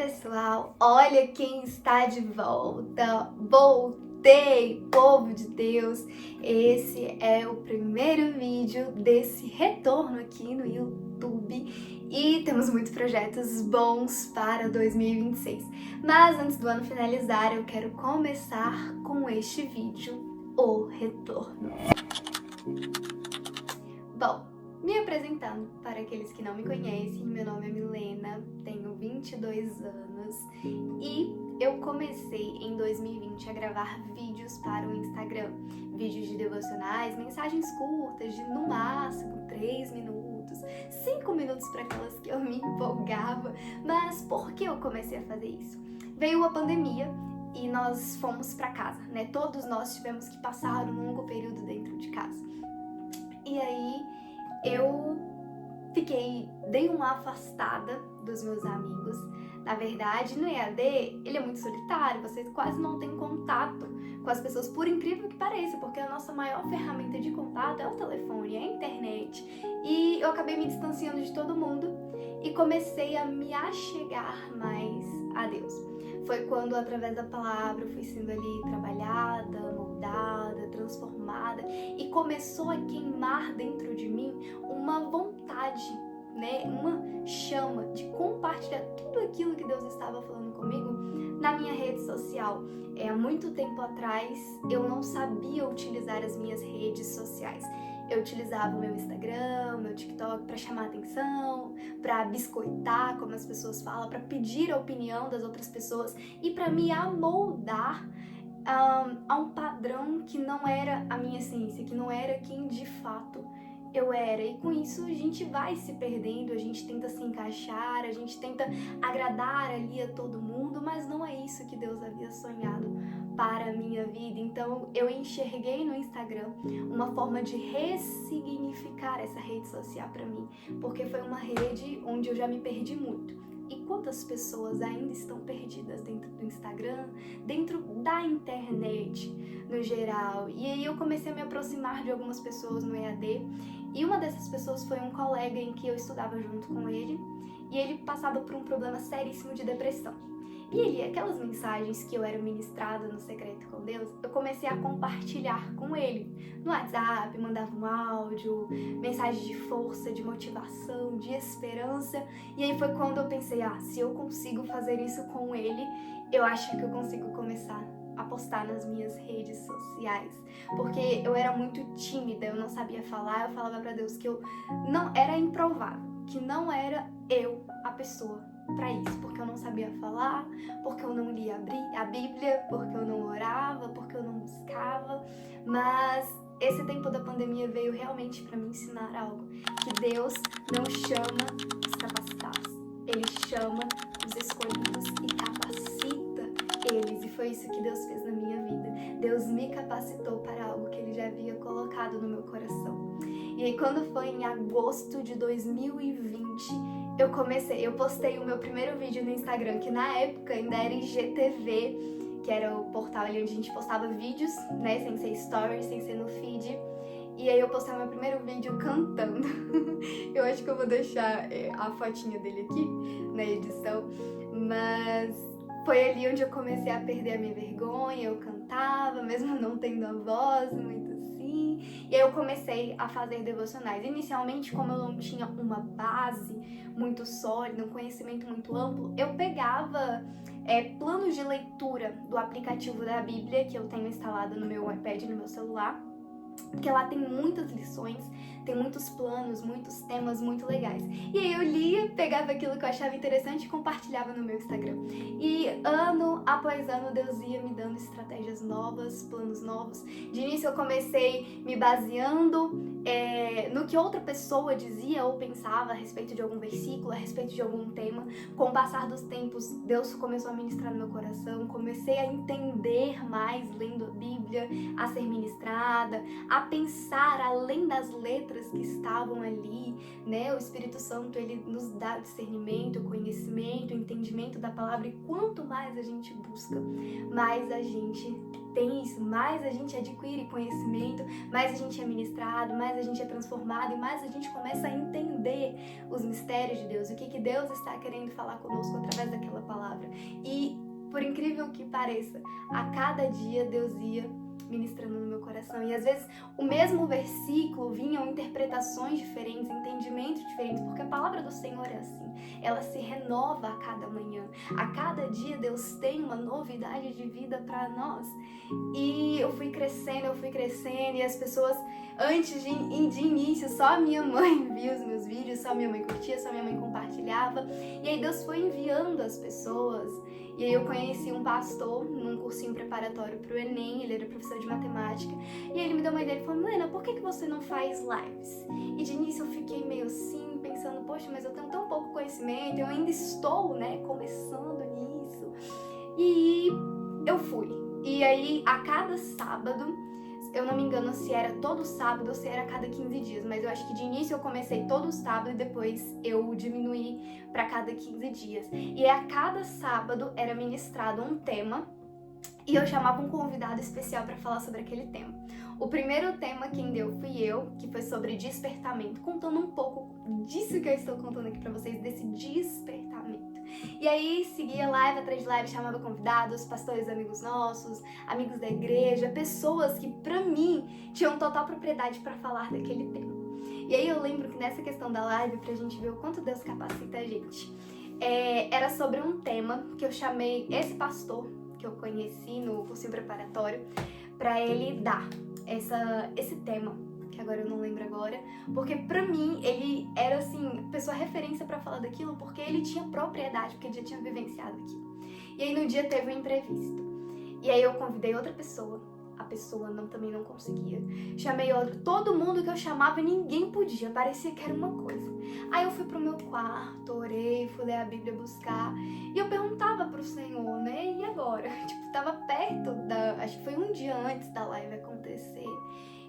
pessoal, olha quem está de volta. Voltei, povo de Deus. Esse é o primeiro vídeo desse retorno aqui no YouTube e temos muitos projetos bons para 2026. Mas antes do ano finalizar, eu quero começar com este vídeo, o retorno. Bom, me apresentando para aqueles que não me conhecem, meu nome é Milena, tenho 22 anos e eu comecei em 2020 a gravar vídeos para o Instagram. Vídeos de devocionais, mensagens curtas de no máximo 3 minutos, 5 minutos para aquelas que eu me empolgava. Mas por que eu comecei a fazer isso? Veio a pandemia e nós fomos para casa, né? Todos nós tivemos que passar um longo período dentro de casa. E aí eu dei uma afastada dos meus amigos. Na verdade, no EAD, ele é muito solitário, você quase não tem contato com as pessoas, por incrível que pareça, porque a nossa maior ferramenta de contato é o telefone, é a internet. E eu acabei me distanciando de todo mundo e comecei a me achegar mais a Deus. Foi quando, através da palavra, eu fui sendo ali trabalhada, moldada, transformada e começou a queimar dentro de mim uma vontade, né, uma chama de compartilhar tudo aquilo que Deus estava falando comigo na minha rede social. Há muito tempo atrás eu não sabia utilizar as minhas redes sociais. Eu utilizava o meu Instagram, o meu TikTok para chamar atenção, para biscoitar, como as pessoas falam, para pedir a opinião das outras pessoas e para me amoldar a um padrão que não era a minha essência, que não era quem de fato eu era. E com isso a gente vai se perdendo, a gente tenta se encaixar, a gente tenta agradar ali a todo mundo, mas não é isso que Deus havia sonhado para a minha vida. Então eu enxerguei no Instagram uma forma de ressignificar essa rede social para mim, porque foi uma rede onde eu já me perdi muito. E quantas pessoas ainda estão perdidas dentro do Instagram, dentro da internet no geral? E aí eu comecei a me aproximar de algumas pessoas no EAD, e uma dessas pessoas foi um colega em que eu estudava junto com ele, e ele passava por um problema seríssimo de depressão. E ele, aquelas mensagens que eu era ministrada no secreto com Deus, eu comecei a compartilhar com ele. No WhatsApp, mandava um áudio, mensagem de força, de motivação, de esperança. E aí foi quando eu pensei, se eu consigo fazer isso com ele, eu acho que eu consigo começar a postar nas minhas redes sociais. Porque eu era muito tímida, eu não sabia falar, eu falava pra Deus que eu não era improvável, que não era eu a pessoa para isso, porque eu não sabia falar, porque eu não lia a Bíblia, porque eu não orava, porque eu não buscava. Mas esse tempo da pandemia veio realmente para me ensinar algo, que Deus não chama os capacitados, Ele chama os escolhidos e capacita eles, e foi isso que Deus fez na minha vida. Deus me capacitou para algo que Ele já havia colocado no meu coração. E aí quando foi em agosto de 2020, eu postei o meu primeiro vídeo no Instagram, que na época ainda era IGTV, que era o portal ali onde a gente postava vídeos, né, sem ser stories, sem ser no feed. E aí eu postei o meu primeiro vídeo cantando. Eu acho que eu vou deixar a fotinha dele aqui na edição, mas foi ali onde eu comecei a perder a minha vergonha. Eu cantava, mesmo não tendo a voz muito assim. E aí eu comecei a fazer devocionais. Inicialmente, como eu não tinha uma base muito sólida, um conhecimento muito amplo, eu pegava planos de leitura do aplicativo da Bíblia, que eu tenho instalado no meu iPad, no meu celular, porque lá tem muitas lições, tem muitos planos, muitos temas muito legais. E aí eu lia, pegava aquilo que eu achava interessante e compartilhava no meu Instagram. E ano após ano Deus ia me dando estratégias novas, planos novos. De início eu comecei me baseando no que outra pessoa dizia ou pensava a respeito de algum versículo, a respeito de algum tema. Com o passar dos tempos, Deus começou a ministrar no meu coração, comecei a entender mais lendo a Bíblia, a ser ministrada, a pensar além das letras que estavam ali, né? O Espírito Santo, ele nos dá discernimento, conhecimento, entendimento da palavra, e quanto mais a gente busca, mais a gente tem isso, mais a gente adquire conhecimento, mais a gente é ministrado, mais a gente é transformado e mais a gente começa a entender os mistérios de Deus, o que Deus está querendo falar conosco através daquela palavra. E, por incrível que pareça, a cada dia Deus ia ministrando no meu coração. E às vezes o mesmo versículo vinham interpretações diferentes, entendimentos diferentes, porque a palavra do Senhor é assim. Ela se renova a cada manhã. A cada dia Deus tem uma novidade de vida para nós. E eu fui crescendo, e as pessoas, antes de início, só a minha mãe via os meus vídeos, só a minha mãe curtia, só a minha mãe compartilhava. E aí Deus foi enviando as pessoas. E aí eu conheci um pastor num cursinho preparatório para o Enem, ele era professor de matemática, e ele me deu uma ideia, ele falou: Milena, por que você não faz lives? E de início eu fiquei meio assim, pensando, poxa, mas eu tenho tão pouco conhecimento, eu ainda estou, né, começando nisso. E eu fui. E aí, a cada sábado, eu não me engano se era todo sábado ou se era a cada 15 dias, mas eu acho que de início eu comecei todo sábado e depois eu diminuí para cada 15 dias. E a cada sábado era ministrado um tema e eu chamava um convidado especial para falar sobre aquele tema. O primeiro tema quem deu fui eu, que foi sobre despertamento, contando um pouco disso que eu estou contando aqui para vocês, desse despertamento. E aí seguia live atrás de live, chamava convidados, pastores amigos nossos, amigos da igreja, pessoas que pra mim tinham total propriedade para falar daquele tema. E aí eu lembro que nessa questão da live, pra gente ver o quanto Deus capacita a gente, era sobre um tema que eu chamei esse pastor que eu conheci no cursinho preparatório para ele dar esse tema, que agora eu não lembro agora, porque pra mim ele era assim, pessoa referência pra falar daquilo, porque ele tinha propriedade, porque ele já tinha vivenciado aquilo. E aí no dia teve um imprevisto, e aí eu convidei outra pessoa, a pessoa também não conseguia, chamei outra, todo mundo que eu chamava ninguém podia, parecia que era uma coisa. Aí eu fui pro meu quarto, orei, fui ler a Bíblia, buscar, e eu perguntava pro Senhor, né, e agora? Tipo, tava perto acho que foi um dia antes da live acontecer.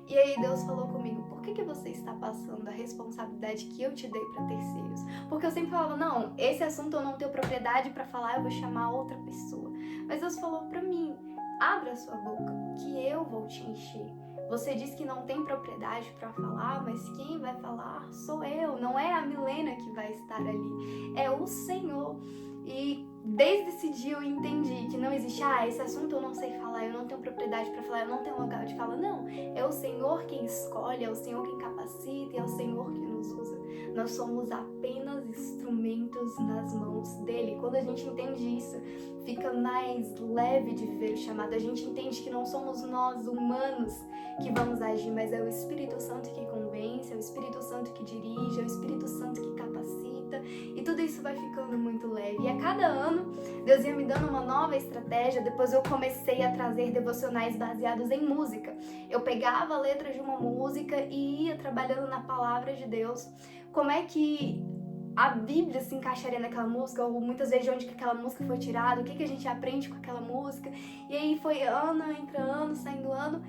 E aí Deus falou comigo: por que você está passando a responsabilidade que eu te dei para terceiros? Porque eu sempre falava: não, esse assunto eu não tenho propriedade para falar, eu vou chamar outra pessoa. Mas Deus falou para mim: abra a sua boca, que eu vou te encher. Você diz que não tem propriedade para falar, mas quem vai falar sou eu, não é a Milena que vai estar ali, é o Senhor. E desde esse dia eu entendi que não existe, esse assunto eu não sei falar, eu não tenho propriedade para falar, eu não tenho lugar de fala. Não, é o Senhor quem escolhe, é o Senhor quem capacita, é o Senhor que nos usa. Nós somos apenas instrumentos nas mãos dele. Quando a gente entende isso, fica mais leve de viver o chamado. A gente entende que não somos nós, humanos, que vamos agir, mas é o Espírito Santo que convence, é o Espírito Santo que dirige, é o Espírito Santo que capacita, e tudo isso vai ficando muito leve. E a cada ano, Deus ia me dando uma nova estratégia. Depois eu comecei a trazer devocionais baseados em música. Eu pegava a letra de uma música e ia trabalhando na palavra de Deus. Como é que a Bíblia se encaixaria naquela música, ou muitas vezes de onde que aquela música foi tirada, o que a gente aprende com aquela música. E aí foi ano, entra ano, saindo ano,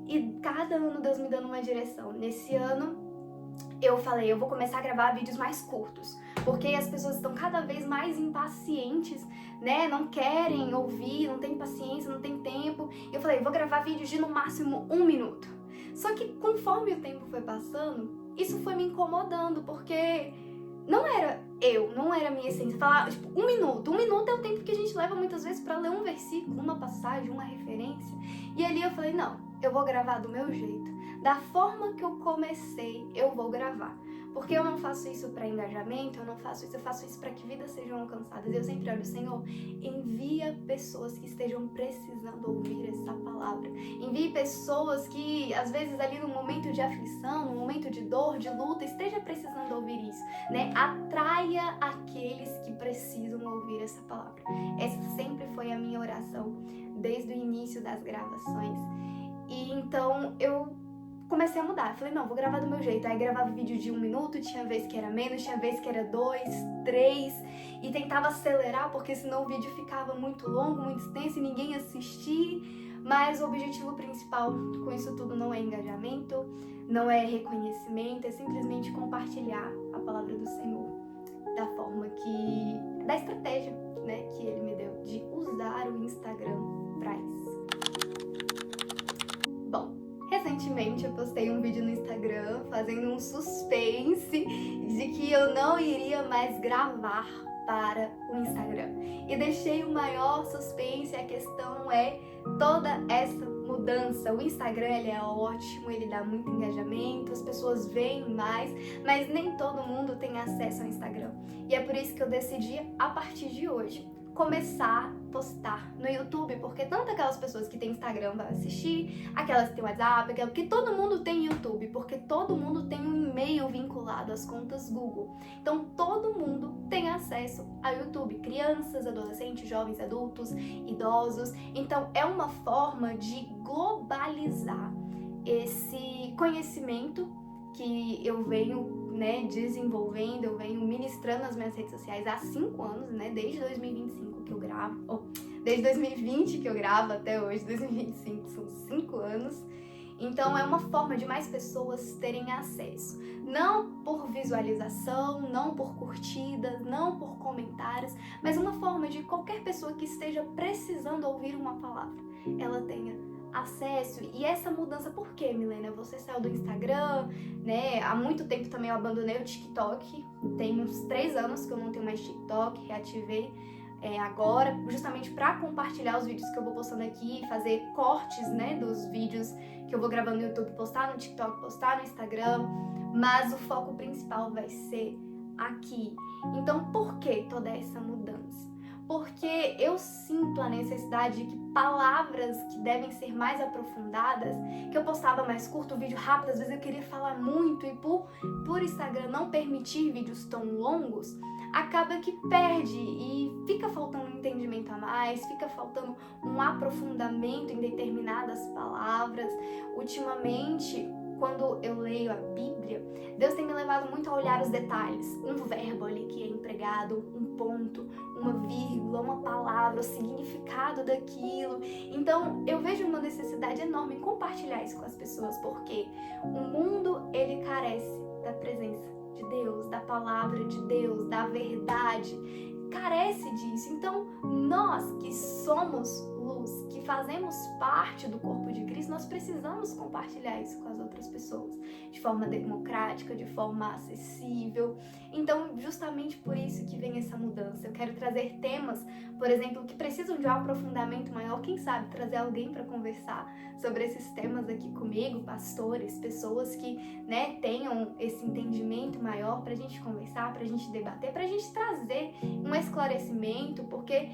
e cada ano Deus me dando uma direção. Nesse ano eu falei: eu vou começar a gravar vídeos mais curtos, porque as pessoas estão cada vez mais impacientes, né? Não querem ouvir, não tem paciência, não tem tempo. Eu falei: vou gravar vídeos de no máximo 1 minuto. Só que conforme o tempo foi passando, isso foi me incomodando, porque não era a minha essência. Falar, tipo, 1 minuto. 1 minuto é o tempo que a gente leva muitas vezes para ler um versículo, uma passagem, uma referência. E ali eu falei: não, eu vou gravar do meu jeito. Da forma que eu comecei, eu vou gravar. Porque eu não faço isso para engajamento, eu faço isso para que vidas sejam alcançadas. Eu sempre olho: Senhor, envia pessoas que estejam precisando ouvir essa palavra. Envie pessoas que, às vezes, ali no momento de aflição, no momento de dor, de luta, esteja precisando ouvir isso, né? Atraia aqueles que precisam ouvir essa palavra. Essa sempre foi a minha oração, desde o início das gravações. E então, eu comecei a mudar. Falei: não, vou gravar do meu jeito. Aí gravava vídeo de 1 minuto, tinha vez que era menos, tinha vez que era 2, 3, e tentava acelerar, porque senão o vídeo ficava muito longo, muito extenso e ninguém assistia. Mas o objetivo principal com isso tudo não é engajamento, não é reconhecimento, é simplesmente compartilhar a palavra do Senhor da estratégia, né, que Ele me deu de usar o Instagram para isso. Bom, recentemente eu postei um vídeo no Instagram fazendo um suspense de que eu não iria mais gravar para o Instagram. E deixei o maior suspense, a questão é toda essa mudança. O Instagram, ele é ótimo, ele dá muito engajamento, as pessoas veem mais, mas nem todo mundo tem acesso ao Instagram. E é por isso que eu decidi, a partir de hoje, começar a postar no YouTube, porque tanto aquelas pessoas que têm Instagram vão assistir, aquelas que têm WhatsApp, porque todo mundo tem YouTube, porque todo mundo tem um e-mail vinculado às contas Google. Então todo mundo tem acesso ao YouTube, crianças, adolescentes, jovens, adultos, idosos. Então é uma forma de globalizar esse conhecimento que eu venho desenvolvendo, eu venho ministrando nas minhas redes sociais há 5 anos, desde 2025 que eu gravo, desde 2020 que eu gravo até hoje, 2025, são 5 anos. Então é uma forma de mais pessoas terem acesso, não por visualização, não por curtidas, não por comentários, mas uma forma de qualquer pessoa que esteja precisando ouvir uma palavra, ela tenha acesso. E essa mudança, por quê, Milena? Você saiu do Instagram, há muito tempo também eu abandonei o TikTok, tem uns 3 anos que eu não tenho mais TikTok, reativei agora, justamente para compartilhar os vídeos que eu vou postando aqui, fazer cortes, dos vídeos que eu vou gravando no YouTube, postar no TikTok, postar no Instagram, mas o foco principal vai ser aqui. Então, por que toda essa mudança? Porque eu sinto a necessidade de que palavras que devem ser mais aprofundadas, que eu postava mais curto, vídeo rápido, às vezes eu queria falar muito e por Instagram não permitir vídeos tão longos, acaba que perde e fica faltando um entendimento a mais, fica faltando um aprofundamento em determinadas palavras. Ultimamente, quando eu leio a Bíblia, Deus tem me levado muito a olhar os detalhes. Um verbo ali que é empregado, um ponto, uma vírgula, uma palavra, o significado daquilo. Então, eu vejo uma necessidade enorme em compartilhar isso com as pessoas, porque o mundo, ele carece da presença de Deus, da palavra de Deus, da verdade. Carece disso. Então, nós que somos luz, que fazemos parte do corpo de Cristo, nós precisamos compartilhar isso com as outras pessoas, de forma democrática, de forma acessível. Então, justamente por isso que vem essa mudança. Eu quero trazer temas, por exemplo, que precisam de um aprofundamento maior. Quem sabe trazer alguém para conversar sobre esses temas aqui comigo, pastores, pessoas que tenham esse entendimento maior para a gente conversar, para a gente debater, para a gente trazer um esclarecimento, porque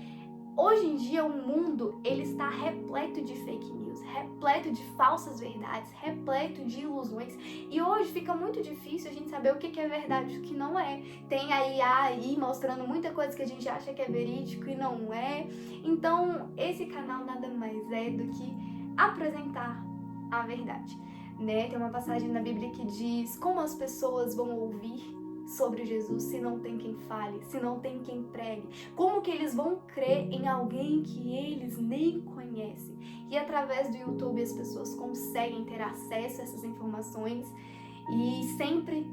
hoje em dia o mundo, ele está repleto de fake news, repleto de falsas verdades, repleto de ilusões, e hoje fica muito difícil a gente saber o que é verdade e o que não é. Tem a IA aí mostrando muita coisa que a gente acha que é verídico e não é. Então esse canal nada mais é do que apresentar a verdade, Tem uma passagem na Bíblia que diz como as pessoas vão ouvir sobre Jesus se não tem quem fale, se não tem quem pregue. Como que eles vão crer em alguém que eles nem conhecem? E através do YouTube as pessoas conseguem ter acesso a essas informações e sempre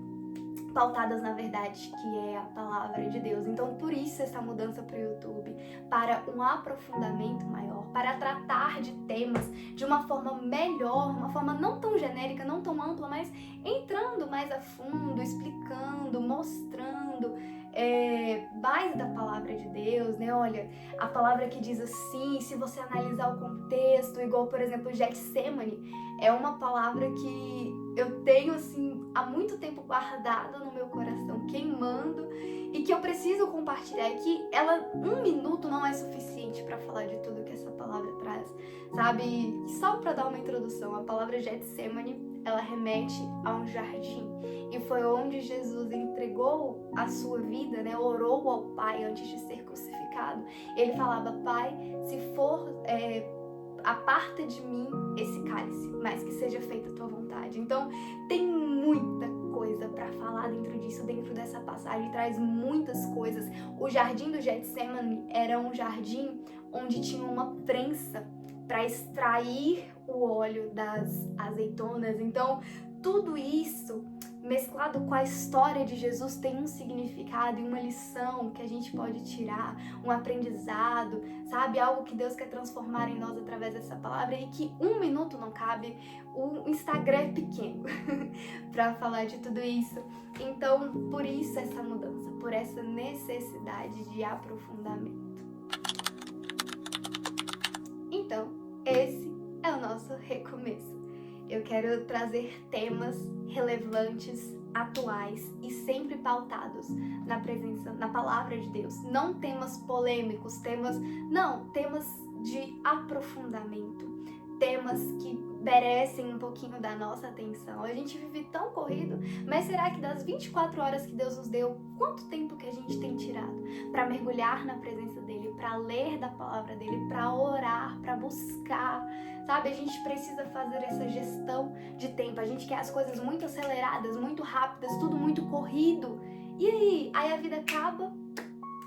pautadas na verdade, que é a palavra de Deus. Então, por isso essa mudança para o YouTube, para um aprofundamento maior, para tratar de temas de uma forma melhor, uma forma não tão genérica, não tão ampla, mas entrando mais a fundo, explicando, mostrando mais da palavra de Deus, Olha, a palavra que diz assim, se você analisar o contexto, igual, por exemplo, Getsemane, é uma palavra que eu tenho, assim, há muito tempo guardada no meu coração, queimando, e que eu preciso compartilhar, e que ela, 1 minuto não é suficiente para falar de tudo que essa palavra traz, sabe? Só para dar uma introdução, a palavra Getsemane, ela remete a um jardim, e foi onde Jesus entregou a sua vida, orou ao Pai antes de ser crucificado. Ele falava: Pai, se for aparta de mim esse cálice, mas que seja feita a tua vontade. Então tem muita coisa para falar dentro disso, dentro dessa passagem, traz muitas coisas. O jardim do Getsemane era um jardim onde tinha uma prensa para extrair o óleo das azeitonas. Então, tudo isso mesclado com a história de Jesus tem um significado e uma lição que a gente pode tirar, um aprendizado, sabe? Algo que Deus quer transformar em nós através dessa palavra e que 1 minuto não cabe, o Instagram é pequeno para falar de tudo isso. Então, por isso essa mudança, por essa necessidade de aprofundamento. Então, esse é o nosso recomeço. Eu quero trazer temas relevantes, atuais e sempre pautados na presença, na palavra de Deus. Não temas polêmicos, temas de aprofundamento, temas que merecem um pouquinho da nossa atenção. A gente vive tão corrido, mas será que das 24 horas que Deus nos deu, quanto tempo que a gente tem tirado para mergulhar na presença dele, para ler da palavra dele, para orar, para buscar, sabe? A gente precisa fazer essa gestão de tempo. A gente quer as coisas muito aceleradas, muito rápidas, tudo muito corrido. E aí a vida acaba.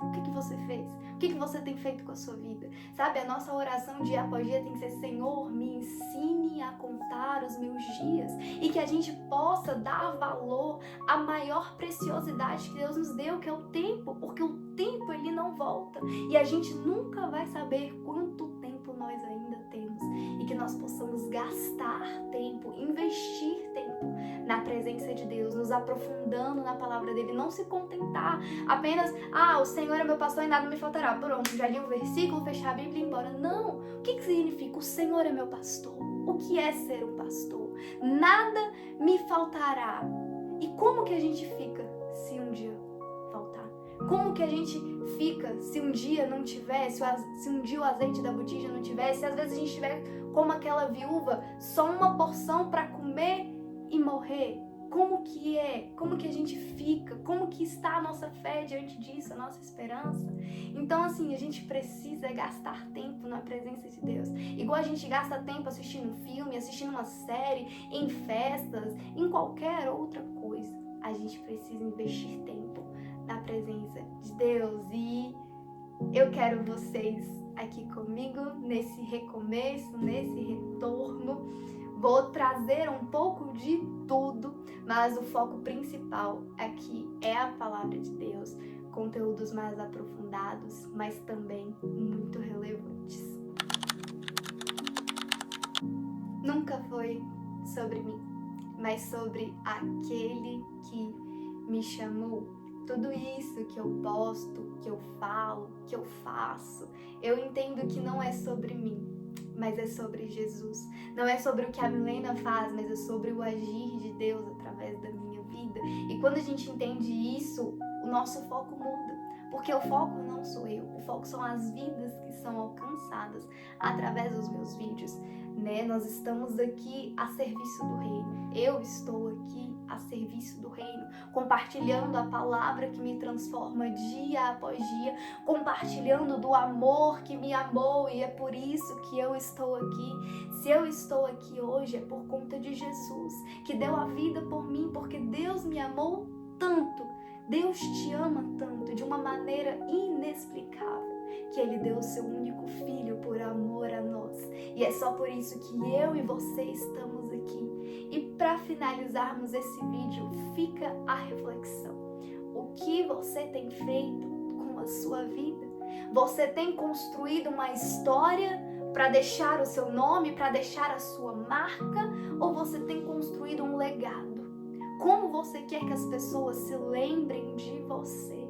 O que você fez? O que você tem feito com a sua vida? Sabe, a nossa oração dia após dia tem que ser: Senhor, me ensine a contar os meus dias. E que a gente possa dar valor à maior preciosidade que Deus nos deu, que é o tempo. Porque o tempo, ele não volta. E a gente nunca vai saber quanto tempo nós ainda temos. E que nós possamos gastar tempo, investir tempo na presença de Deus, nos aprofundando na palavra dele, não se contentar apenas, o Senhor é meu pastor e nada me faltará, pronto, já li o versículo, fechar a Bíblia e ir embora. Não, o que significa o Senhor é meu pastor? O que é ser um pastor? Nada me faltará. E como que a gente fica se um dia faltar? Como que a gente fica se um dia não tiver, se um dia o azeite da botija não tiver, se às vezes a gente tiver como aquela viúva, só uma porção para comer e morrer? Como que é? Como que a gente fica? Como que está a nossa fé diante disso, a nossa esperança? Então, assim, a gente precisa gastar tempo na presença de Deus. Igual a gente gasta tempo assistindo um filme, assistindo uma série, em festas, em qualquer outra coisa. A gente precisa investir tempo na presença de Deus. E eu quero vocês aqui comigo nesse recomeço, nesse retorno. Vou trazer um pouco de tudo, mas o foco principal aqui é a palavra de Deus, conteúdos mais aprofundados, mas também muito relevantes. Nunca foi sobre mim, mas sobre aquele que me chamou. Tudo isso que eu posto, que eu falo, que eu faço, eu entendo que não é sobre mim, mas é sobre Jesus. Não é sobre o que a Milena faz, mas é sobre o agir de Deus através da minha vida. E quando a gente entende isso, o nosso foco muda. Porque o foco não sou eu, o foco são as vidas que são alcançadas através dos meus vídeos, né? Nós estamos aqui a serviço do reino. Eu estou aqui a serviço do reino, compartilhando a palavra que me transforma dia após dia, compartilhando do amor que me amou, e é por isso que eu estou aqui. Se eu estou aqui hoje é por conta de Jesus, que deu a vida por mim, porque Deus me amou tanto. Deus te ama tanto, de uma maneira inexplicável, que Ele deu o seu único filho por amor a nós. E é só por isso que eu e você estamos aqui. E para finalizarmos esse vídeo, fica a reflexão. O que você tem feito com a sua vida? Você tem construído uma história para deixar o seu nome, para deixar a sua marca? Ou você tem construído um legado? Como você quer que as pessoas se lembrem de você?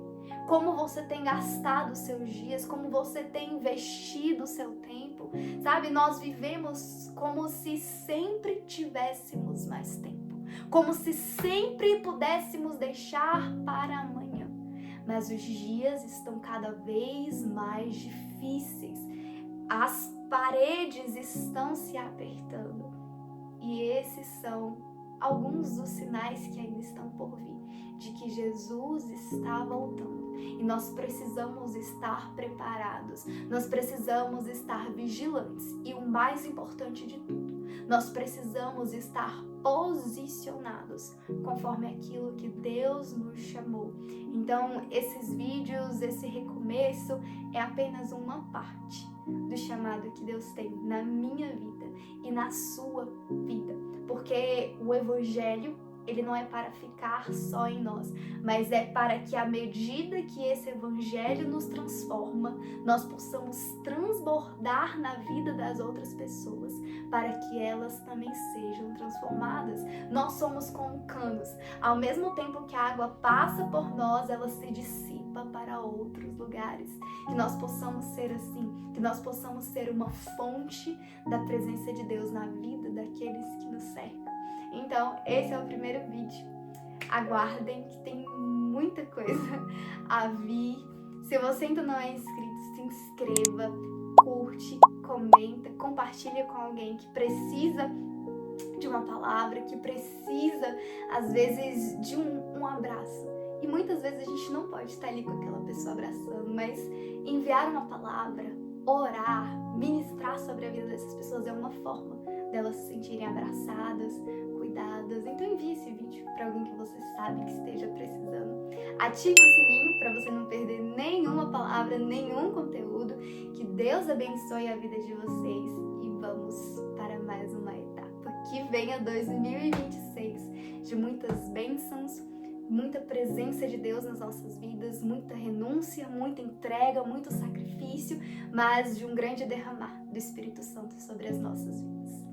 Como você tem gastado os seus dias? Como você tem investido o seu tempo? Sabe, nós vivemos como se sempre tivéssemos mais tempo. Como se sempre pudéssemos deixar para amanhã. Mas os dias estão cada vez mais difíceis. As paredes estão se apertando. E esses são alguns dos sinais que ainda estão por vir, de que Jesus está voltando. E nós precisamos estar preparados, nós precisamos estar vigilantes. E o mais importante de tudo, nós precisamos estar posicionados conforme aquilo que Deus nos chamou. Então, esses vídeos, esse recomeço é apenas uma parte do chamado que Deus tem na minha vida e na sua vida. Porque o Evangelho, ele não é para ficar só em nós, mas é para que à medida que esse Evangelho nos transforma, nós possamos transbordar na vida das outras pessoas, para que elas também sejam transformadas. Nós somos como canos. Ao mesmo tempo que a água passa por nós, ela se dissipa para outros lugares. Que nós possamos ser assim, que nós possamos ser uma fonte da presença de Deus na vida daqueles que nos cercam. Então, esse é o primeiro vídeo. Aguardem que tem muita coisa a vir. Se você ainda não é inscrito, se inscreva, curte, comenta, compartilha com alguém que precisa de uma palavra, que precisa, às vezes, de um abraço. E muitas vezes a gente não pode estar ali com aquela pessoa abraçando, mas enviar uma palavra, orar, ministrar sobre a vida dessas pessoas é uma forma delas se sentirem abraçadas, cuidadas. Então envie esse vídeo para alguém que você sabe que esteja precisando. Ative o sininho para você não perder nenhuma palavra, nenhum conteúdo. Que Deus abençoe a vida de vocês e vamos para mais uma etapa. Que venha 2026 de muitas bênçãos, muita presença de Deus nas nossas vidas, muita renúncia, muita entrega, muito sacrifício, mas de um grande derramar do Espírito Santo sobre as nossas vidas.